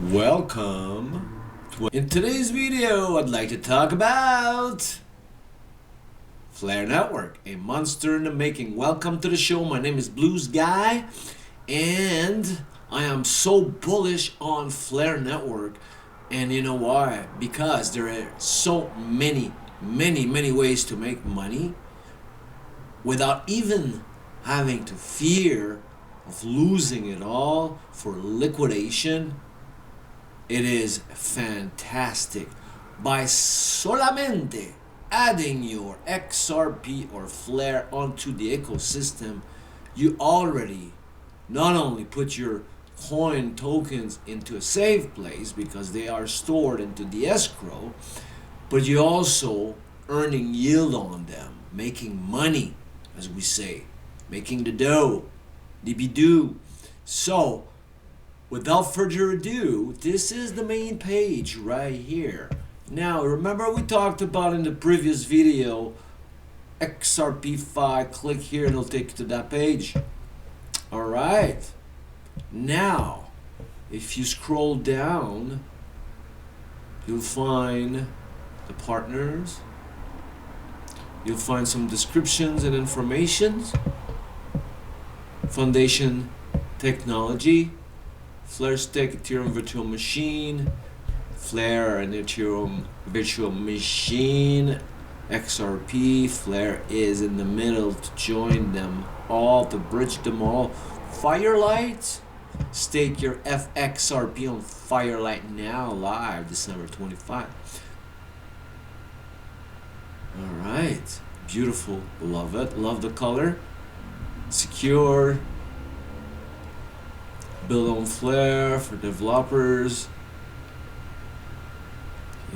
Welcome. In today's video, I'd like to talk about Flare Network, a monster in the making. Welcome to the show. My name is Blues Guy, and I am so bullish on Flare Network. And you know why? Because there are so many ways to make money without even having to fear of losing it all for liquidation. It is fantastic. By solamente adding your XRP or Flare onto the ecosystem, you already not only put your coin tokens into a safe place because they are stored into the escrow, but you also earning yield on them, making money, as we say, making the dough, the bidoo. So without further ado, this is the main page right here. Now, remember we talked about in the previous video, XRP5, click here, it'll take you to that page. All right. Now, if you scroll down, you'll find the partners. You'll find some descriptions and informations. Foundation technology. Flare Stack, Ethereum Virtual Machine, Flare and Ethereum Virtual Machine, XRP. Flare is in the middle to join them all, to bridge them all. Firelight, stake your FXRP on Firelight now, live December 25. Alright, beautiful, love it, love the color. Secure. Build on Flare for developers.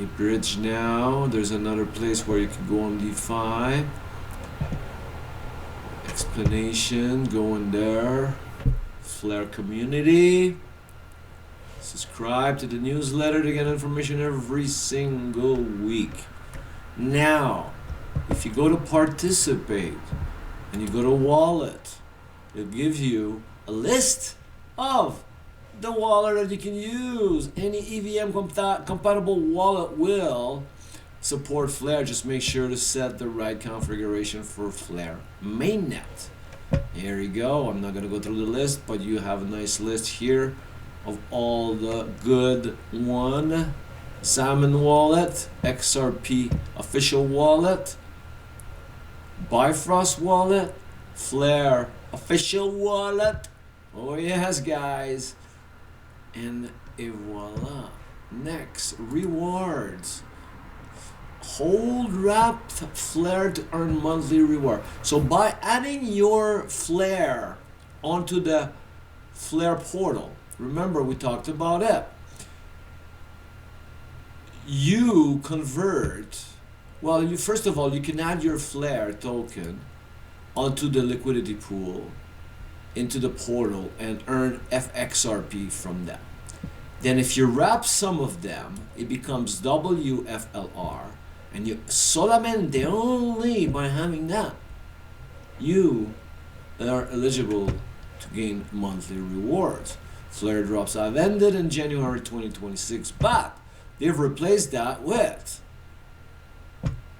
A bridge now. There's another place where you can go on DeFi. Explanation, go in there. Flare community. Subscribe to the newsletter to get information every single week. Now, if you go to participate and you go to wallet, it'll give you a list of the wallet that you can use. Any EVM-compatible wallet will support Flare. Just make sure to set the right configuration for Flare mainnet. Here you go. I'm not going to go through the list, but you have a nice list here of all the good one. Salmon wallet, XRP official wallet, Bifrost wallet, Flare official wallet. Oh yes, guys. And voila. Next, rewards. Hold wrapped Flare to earn monthly reward. So by adding your Flare onto the Flare portal, remember we talked about it, you convert, well, you first of all, you can add your Flare token onto the liquidity pool into the portal and earn FXRP from them. Then if you wrap some of them, it becomes WFLR, and you solamente only by having that, you are eligible to gain monthly rewards. Flare drops have ended in January 2026, but they've replaced that with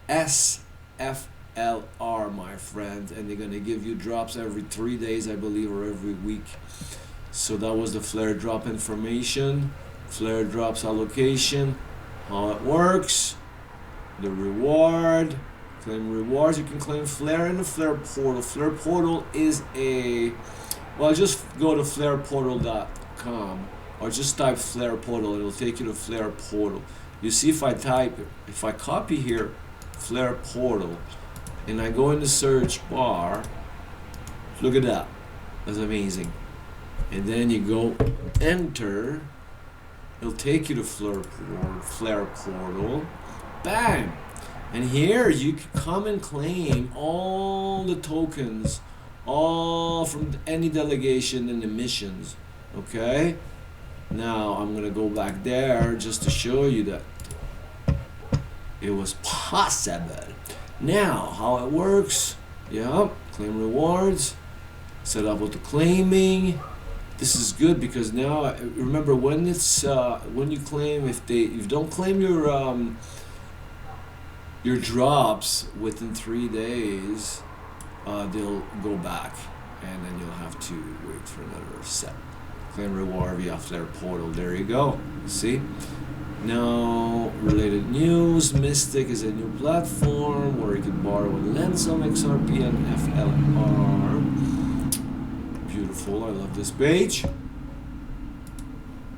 SFLR, my friend, and they're gonna give you drops every 3 days, I believe, or every week. So that was the Flare drop information, Flare drops allocation, how it works, the reward, claim rewards. You can claim Flare in the Flare portal. Flare portal is a, well, just go to flareportal.com or just type Flare portal. It'll take you to Flare portal. You see, if I copy here Flare portal and I go in the search bar, look at that, that's amazing. And then you go enter, it'll take you to Flare portal, bang, and here you can come and claim all the tokens, all from any delegation and emissions. Okay, now I'm gonna go back there just to show you that it was possible. Now, how it works, yeah, claim rewards, set up with the claiming, this is good because now remember when it's when you claim, if you don't claim your drops within 3 days, they'll go back, and then you'll have to wait for another set. Claim reward via Flare portal. There you go. See? Now, related news. Mystic is a new platform where you can borrow and lend some XRP and FLR. Beautiful. I love this page.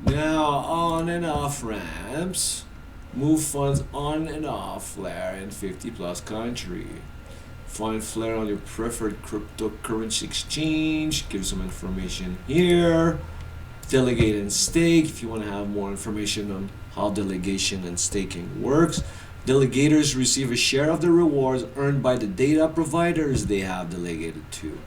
Now, on and off ramps. Move funds on and off Flare in 50 plus country. Find Flare on your preferred cryptocurrency exchange. Give some information here. Delegate and stake if you want to have more information on how delegation and staking works. Delegators receive a share of the rewards earned by the data providers they have delegated to.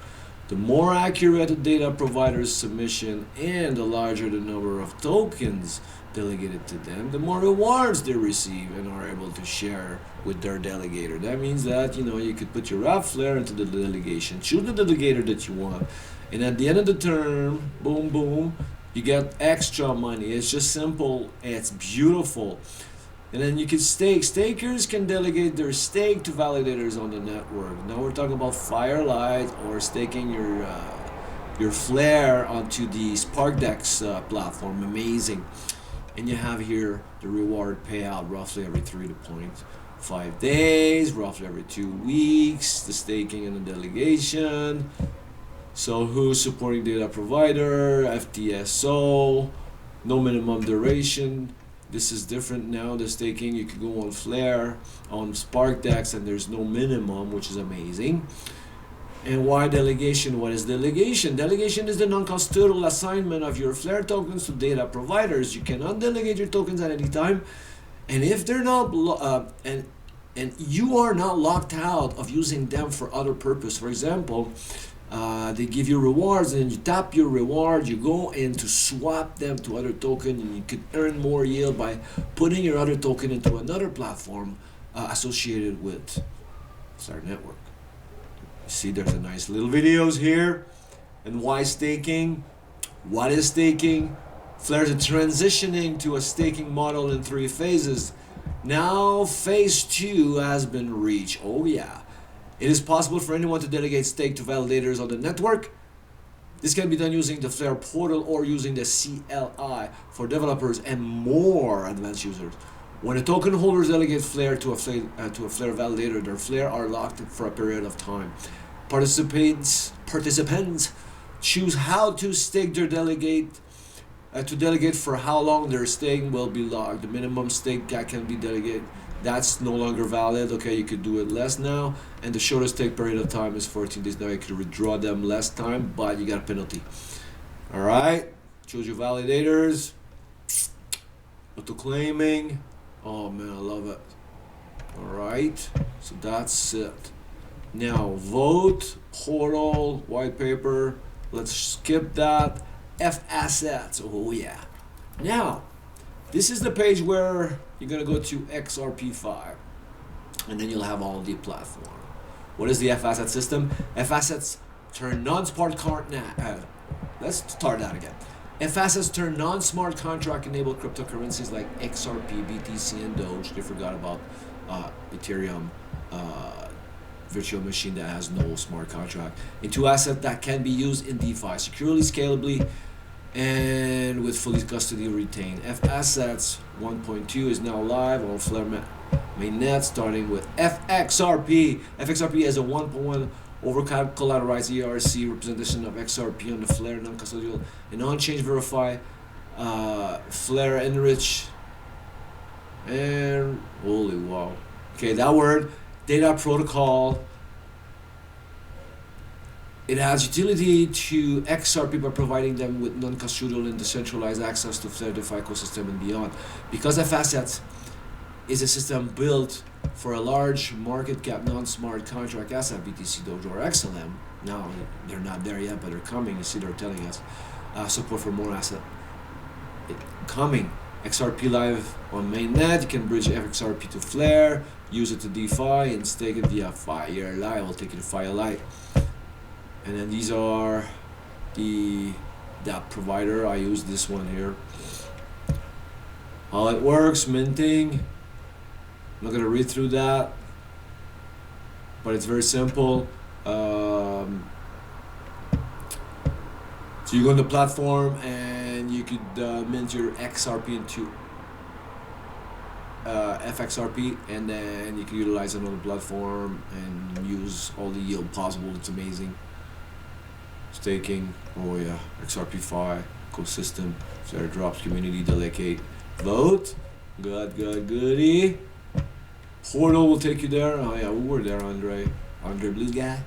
The more accurate the data provider's submission and the larger the number of tokens delegated to them, the more rewards they receive and are able to share with their delegator. That means that, you know, you could put your wrap Flare into the delegation, choose the delegator that you want, and at the end of the term, boom, boom, you get extra money. It's just simple. It's beautiful. And then you can stake. Stakers can delegate their stake to validators on the network. Now we're talking about Firelight or staking your Flare onto the SparkDex platform. Amazing. And you have here the reward payout roughly every 3 to 0.5 days, roughly every 2 weeks, the staking and the delegation. So who's supporting data provider, FTSO, no minimum duration. This is different now, the staking. You can go on Flare, on SparkDex, and there's no minimum, which is amazing. And why delegation? What is delegation? Delegation is the non-custodial assignment of your Flare tokens to data providers. You cannot delegate your tokens at any time, and if they're not and you are not locked out of using them for other purpose. For example, they give you rewards, and you tap your reward, you go in to swap them to other token, and you could earn more yield by putting your other token into another platform associated with Flare network. You see, there's a nice little videos here. And why staking? What is staking? Flare's transitioning to a staking model in 3 phases. Now phase 2 has been reached. Oh yeah. It is possible for anyone to delegate stake to validators on the network. This can be done using the Flare portal or using the CLI for developers and more advanced users. When the token holders delegate Flare to a Flare validator, their Flare are locked for a period of time. Participants choose how to stake their delegate to delegate for how long their stake will be locked. The minimum stake that can be delegated, that's no longer valid. Okay, you could do it less now, and the shortest stake period of time is 14 days. Now you could withdraw them less time, but you got a penalty. All right, choose your validators. Auto claiming. Oh man, I love it. All right, so that's it. Now vote, portal, white paper. Let's skip that. F assets. Oh yeah. Now, this is the page where you're gonna go to XRP5, and then you'll have all the platform. What is the F asset system? F assets turn non-smart let's start that again. F assets turn non-smart contract enabled cryptocurrencies like XRP, BTC, and Doge. They forgot about Etherium Virtual Machine that has no smart contract into asset that can be used in DeFi securely, scalably, and with fully custody retained. F assets 1.2 is now live on Flare mainnet, starting with FXRP. FXRP has a 1.1 over collateralized ERC representation of XRP on the Flare non-custodial and on-chain verify Flare enrich, and holy wow. Okay, that word, data protocol. It has utility to XRP by providing them with non-custodial and decentralized access to Flare DeFi ecosystem and beyond. Because F assets is a system built for a large market cap non-smart contract asset, BTC, Doge, or XLM. Now they're not there yet, but they're coming. You see, they're telling us support for more asset coming. XRP live on mainnet. You can bridge FXRP to Flare, use it to DeFi, and stake it via Firelight. I'll take it to Firelight. And then these are the that provider. I use this one here. How it works, minting. I'm not gonna read through that, but it's very simple. So you go on the platform and you could mint your XRP into FXRP, and then you can utilize it on the platform and use all the yield possible. It's amazing. Staking, oh yeah, XRP-Fi, ecosystem, flare drops, community, delegate, vote, goody. Portal will take you there. Oh yeah, we were there, Andre Blue Guy.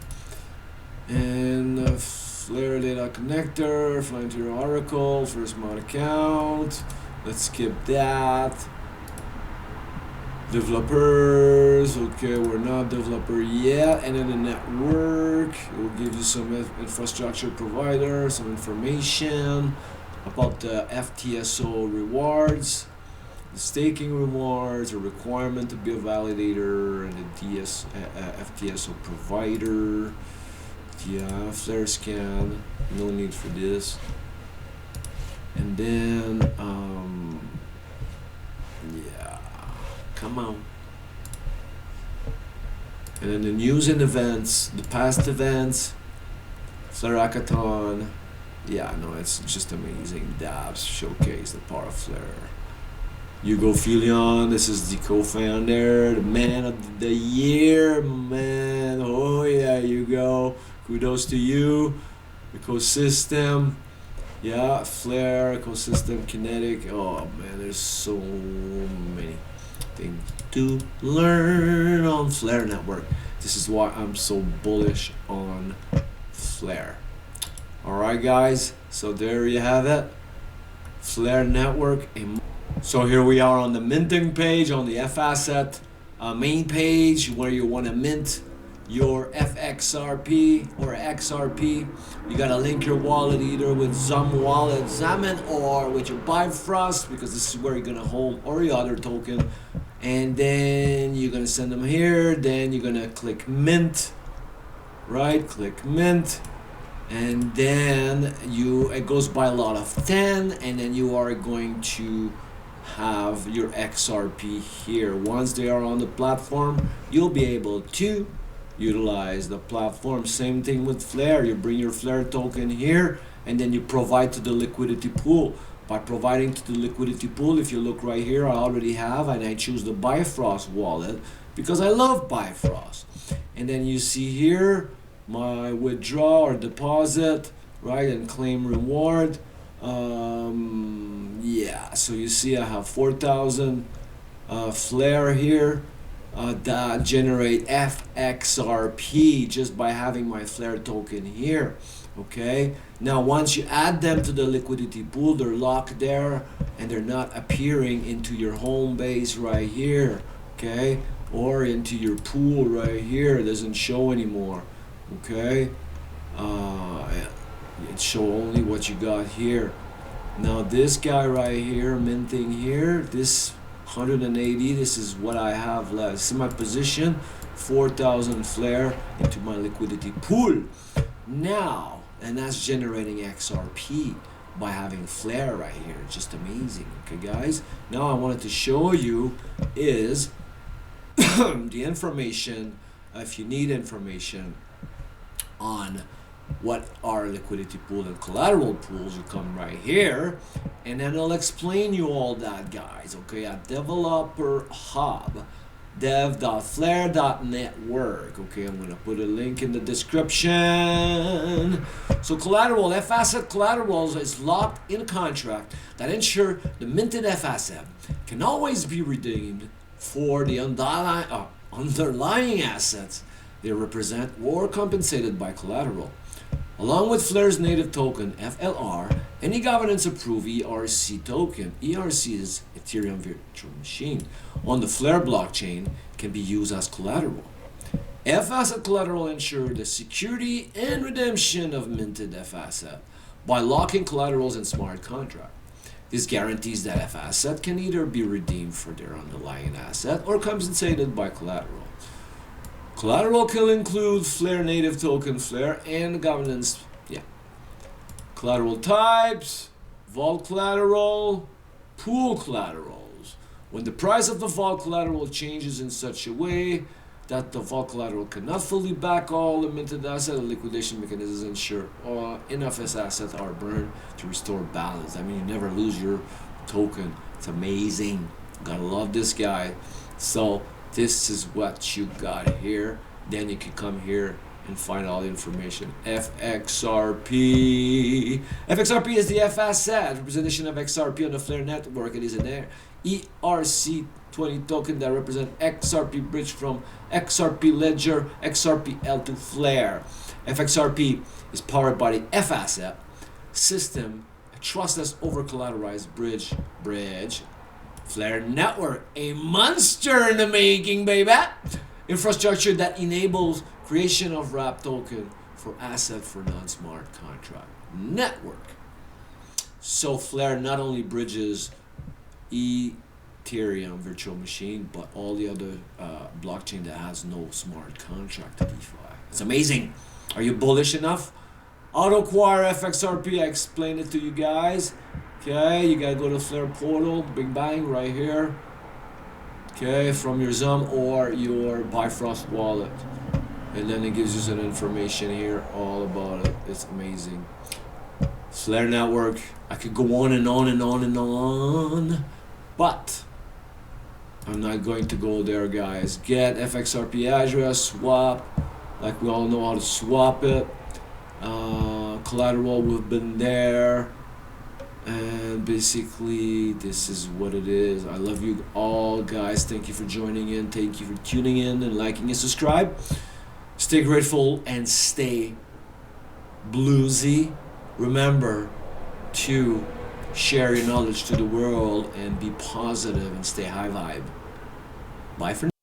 And Flare data connector, find your oracle, first mod account. Let's skip that. Developers, okay, we're not developer yet. And then the network, it will give you some infrastructure provider, some information about the FTSO rewards, the staking rewards, a requirement to be a validator, and the FTSO provider. Yeah, flare scan, no need for this. And then, yeah, come on. And then the news and events, the past events, Flare Hackathon. Yeah, no, it's just amazing. Dabs showcase the power of Flare. Hugo Filion, this is the co-founder, the man of the year, man. Oh yeah, Hugo. Kudos to you. Ecosystem. Yeah, Flare, ecosystem, kinetic. Oh man, there's so many things to learn on Flare Network. This is why I'm so bullish on Flare. Alright guys, so there you have it. Flare Network. So here we are on the minting page, on the F-Asset main page, where you want to mint your FXRP or XRP. You gotta link your wallet either with Xamen or with your Bifrost, because this is where you're gonna hold or your other token. And then you're gonna send them here. Then you're gonna click mint, right? Click mint, and then it goes by a lot of 10, and then you are going to have your XRP here. Once they are on the platform, you'll be able to utilize the platform. Same thing with Flare. You bring your Flare token here, and then you provide to the liquidity pool. By providing to the liquidity pool, if you look right here, I already have, and I choose the Bifrost wallet because I love Bifrost. And then you see here my withdraw or deposit, right, and claim reward. Yeah, so you see I have 4,000 Flare here. That generate FXRP just by having my Flare token here. Okay, now once you add them to the liquidity pool, they're locked there and they're not appearing into your home base right here, okay, or into your pool right here. It doesn't show anymore. Okay, it show only what you got here. Now this guy right here, minting here, this 180, this is what I have left. This is my position, 4,000 Flare into my liquidity pool now, and that's generating XRP by having Flare right here. Just amazing. Okay guys, now I wanted to show you is the information. If you need information on what are liquidity pool and collateral pools, you come right here, and then I'll explain you all that, guys. Okay, at Developer Hub, dev.flare.network. Okay, I'm gonna put a link in the description. So collateral, F-Asset collaterals is locked in a contract that ensure the minted F-Asset can always be redeemed for the underlying assets they represent or compensated by collateral. Along with Flare's native token, FLR, any governance-approved ERC token, ERC is Etherium Virtual Machine, on the Flare blockchain can be used as collateral. F-Asset collateral ensure the security and redemption of minted F-Asset by locking collaterals in smart contract. This guarantees that F-Asset can either be redeemed for their underlying asset or compensated by collateral. Collateral can include Flare native token Flare and governance Collateral types, vault collateral, pool collaterals. When the price of the vault collateral changes in such a way that the vault collateral cannot fully back all the minted asset, the liquidation mechanisms ensure enough assets are burned to restore balance. I mean, you never lose your token. It's amazing. Gotta love this guy. So this is what you got here. Then you can come here and find all the information. FXRP. FXRP is the F asset representation of XRP on the Flare network. It is an ERC20 token that represents XRP bridge from XRP Ledger, XRPL to Flare. FXRP is powered by the F asset system, a trustless over collateralized bridge Flare network, a monster in the making, baby. Infrastructure that enables creation of wrap token for asset for non-smart contract network. So Flare not only bridges Etherium Virtual Machine, but all the other blockchain that has no smart contract to DeFi. It's amazing. Are you bullish enough? Auto acquire FXRP. I explained it to you guys. Okay, you gotta go to Flare portal, Big Bang right here. Okay, from your Zoom or your Bifrost wallet, and then it gives you some information here all about it. It's amazing. Flare network. I could go on and on and on and on, but I'm not going to go there, guys. Get FXRP address, swap, like we all know how to swap it. Collateral, we've been there. And basically, this is what it is. I love you all, guys. Thank you for joining in. Thank you for tuning in and liking and subscribe. Stay grateful and stay bluesy. Remember to share your knowledge to the world and be positive and stay high vibe. Bye for now.